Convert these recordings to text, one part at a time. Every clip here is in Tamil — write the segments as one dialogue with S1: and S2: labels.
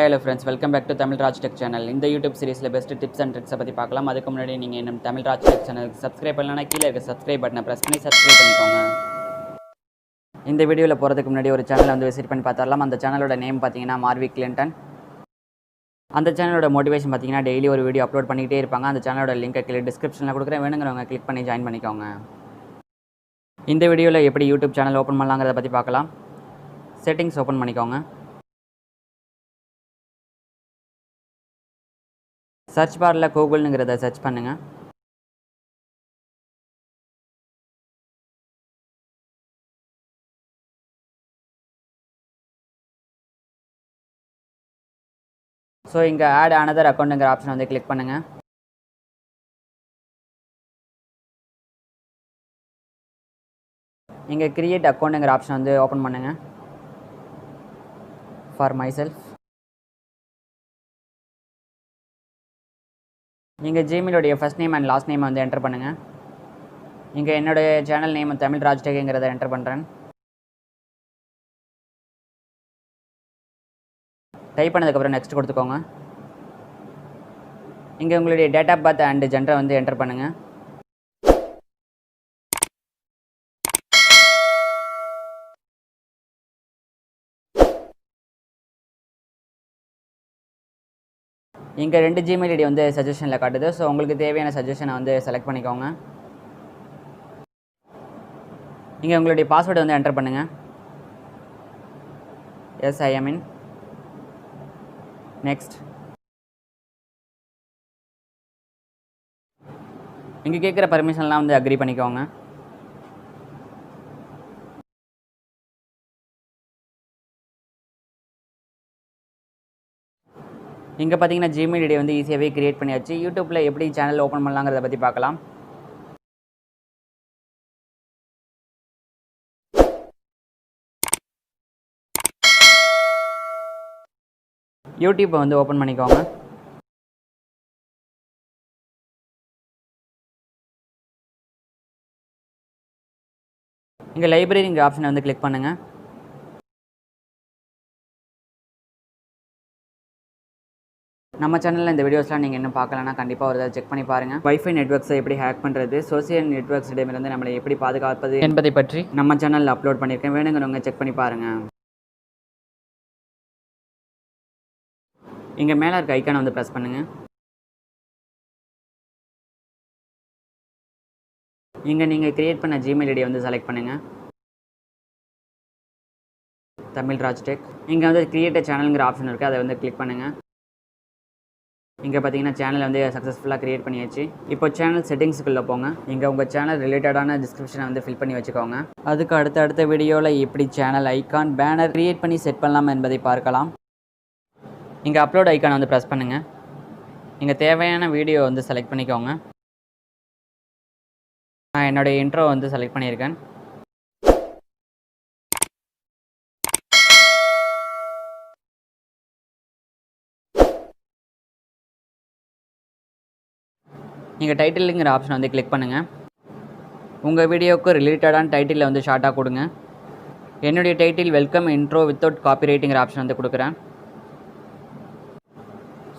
S1: Hello friends, welcome back to Tamil Raj tech channel. இந்த யூடியூப் சீரிஸில் பெஸ்ட் டிப்ஸ் அண்ட் ட்ரிக்ஸை பற்றி பார்க்கலாம். அதுக்கு முன்னாடி நீங்கள் இன்னும் தமிழ் ராஜ் டெக் சேனலுக்கு சப்ஸ்கிரைப் பண்ணலன்னா கீழே இருக்க சப்ஸ்கிரைப் பட்டனை ப்ரெஸ் பண்ணி சப்ஸ்கிரைப் பண்ணிக்கோங்க. இந்த வீடியோவில் போகிறதுக்கு முன்னாடி ஒரு சேனலை வந்து விசிட் பண்ணி பார்த்துடலாம். அந்த சேனலோட நேம் பார்த்தீங்கன்னா மார்வி கிளின்டன். அந்த சேனலோட மோட்டிவேஷன் பார்த்தீங்கன்னா டெய்லி ஒரு வீடியோ அப்லோட் பண்ணிக்கிட்டே இருப்பாங்க. அந்த சேனலோட லிங்கை கீழே டிஸ்கிரிப்ஷனில் கொடுக்குறேன், வேணுங்கிறவங்க கிளிக் பண்ணி ஜாயின் பண்ணிக்கோங்க. இந்த வீடியோவில் எப்படி யூடியூப் சேனல் ஓப்பன் பண்ணலாங்கிறத பற்றி பார்க்கலாம். செட்டிங்ஸ் ஓப்பன் பண்ணிக்கோங்க. சர்ச் பாரில் கூகுள்னுங்கிறத சர்ச் பண்ணுங்கள். ஸோ இங்கே ஆட் அனதர் அக்கௌண்ட்டுங்கிற ஆப்ஷன் வந்து கிளிக் பண்ணுங்கள். இங்கே கிரியேட் அக்கௌண்ட்டுங்கிற ஆப்ஷன் வந்து ஓப்பன் பண்ணுங்கள். ஃபார் மை செல்ஃப் இங்கே ஜிமெயிலுடைய first name and last name வந்து என்டர் பண்ணுங்கள். இங்கே என்னுடைய சேனல் நேம் தமிழ் ராஜ் டெக்ங்கிறத என்டர் பண்ணுறேன். டைப் பண்ணதுக்கப்புறம் நெக்ஸ்ட் கொடுத்துக்கோங்க. இங்கே உங்களுடைய டேட் ஆஃப் பர்த் அண்ட் ஜெண்டரை வந்து என்டர் பண்ணுங்கள். இங்கே 2 ஜிமெயில் ஐடி வந்து சஜஷனில் காட்டுது. ஸோ உங்களுக்கு தேவையான சஜஷனை வந்து செலக்ட் பண்ணிக்கோங்க. இங்கே உங்களுடைய பாஸ்வேர்டு வந்து என்டர் பண்ணுங்கள். Yes I am in. Next. இங்கே கேட்குற பர்மிஷன்லாம் வந்து அக்ரி பண்ணிக்கோங்க. இங்கே பார்த்தீங்கன்னா ஜிமெயில் ஐடி வந்து ஈஸியாகவே கிரியேட் பண்ணியாச்சு. யூடியூப்பில் எப்படி சேனல் ஓப்பன் பண்ணலாங்கிறத பற்றி பார்க்கலாம். யூடியூப்பை வந்து ஓப்பன் பண்ணிக்கோங்க. இங்கே லைப்ரரிங்கிற ஆப்ஷனை வந்து கிளிக் பண்ணுங்கள். நம்ம சேனலில் இந்த வீடியோஸ்லாம் நீங்கள் இன்னும் பார்க்கலன்னா கண்டிப்பாக ஒரு செக் பண்ணி பாருங்கள். வைஃபை நெட்வொர்க்ஸை எப்படி ஹேக் பண்ணுறது, சோசியல் நெட்வொர்க்ஸ் இடமிருந்து நம்மளை எப்படி பாதுகாப்பது என்பதை பற்றி நம்ம சேனலில் அப்லோட் பண்ணியிருக்கேன், வேணுங்கிறவங்க செக் பண்ணி பாருங்கள். இங்கே மேலே இருக்க ஐக்கானை வந்து ப்ரெஸ் பண்ணுங்கள். இங்கே நீங்கள் க்ரியேட் பண்ண ஜிமெயில் ஐடியை வந்து செலக்ட் பண்ணுங்கள். தமிழ் ராஜ் டெக். இங்கே வந்து கிரியேட் சேனலுங்கிற ஆப்ஷன் இருக்குது, அதை வந்து கிளிக் பண்ணுங்கள். இங்கே பார்த்தீங்கன்னா சேனல் வந்து சக்ஸஸ்ஃபுல்லாக க்ரியேட் பண்ணியாச்சு. இப்போ சேனல் செட்டிங்ஸுக்குள்ளே போங்க. இங்கே உங்கள் சேனல் ரிலேட்டடான டிஸ்கிரிப்ஷனை வந்து ஃபில் பண்ணி வச்சுக்கோங்க. அதுக்கு அடுத்த வீடியோவில் எப்படி சேனல் ஐக்கான் பேனர் க்ரியேட் பண்ணி செட் பண்ணலாம் என்பதை பார்க்கலாம். இங்கே அப்லோட் ஐக்கானை வந்து ப்ரெஸ் பண்ணுங்கள். இங்கே தேவையான வீடியோ வந்து செலக்ட் பண்ணிக்கோங்க. நான் என்னுடைய இன்ட்ரோ வந்து செலக்ட் பண்ணியிருக்கேன். நீங்கள் டைட்டிலுங்கிற ஆப்ஷன் வந்து கிளிக் பண்ணுங்கள். உங்கள் வீடியோவுக்கு ரிலேட்டடான டைட்டிலில் வந்து ஷார்ட்டாக கொடுங்க. என்னுடைய டைட்டில் வெல்கம் இன்ட்ரோ வித்தவுட் காப்பிரைட்டுங்கிற ஆப்ஷன் வந்து கொடுக்குறேன்.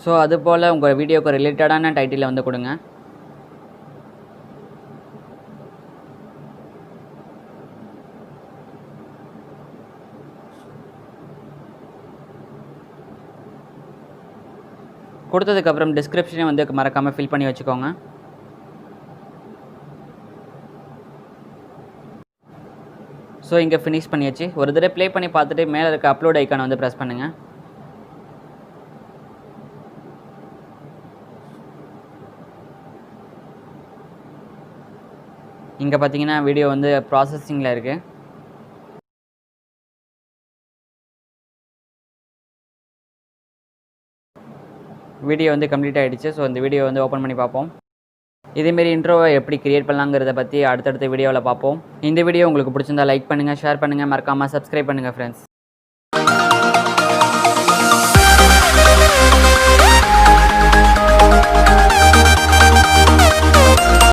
S1: ஸோ அதுபோல் உங்கள் வீடியோவுக்கு ரிலேட்டடான டைட்டிலில் வந்து கொடுங்க. கொடுத்ததுக்கப்புறம் டிஸ்கிரிப்ஷனே வந்து மறக்காமல் ஃபில் பண்ணி வச்சுக்கோங்க. ஸோ இங்கே ஃபினிஷ் பண்ணியாச்சு. ஒரு தடவை ப்ளே பண்ணி பார்த்துட்டு மேலே இருக்க அப்லோட் ஐக்கானை வந்து ப்ரெஸ் பண்ணுங்கள். இங்கே பார்த்தீங்கன்னா வீடியோ வந்து ப்ராசஸிங்கில் இருக்குது. வீடியோ வந்து கம்ப்ளீட் ஆகிடுச்சு. ஸோ இந்த வீடியோ வந்து ஓப்பன் பண்ணி பார்ப்போம். இதேமாரி இன்ட்ரோவை எப்படி கிரியேட் பண்ணலாங்கிறத பற்றி அடுத்தடுத்த வீடியோவில் பார்ப்போம். இந்த வீடியோ உங்களுக்கு பிடிச்சிருந்தா லைக் பண்ணுங்கள், ஷேர் பண்ணுங்கள், மறக்காமல் சப்ஸ்கிரைப் பண்ணுங்கள் ஃப்ரெண்ட்ஸ்.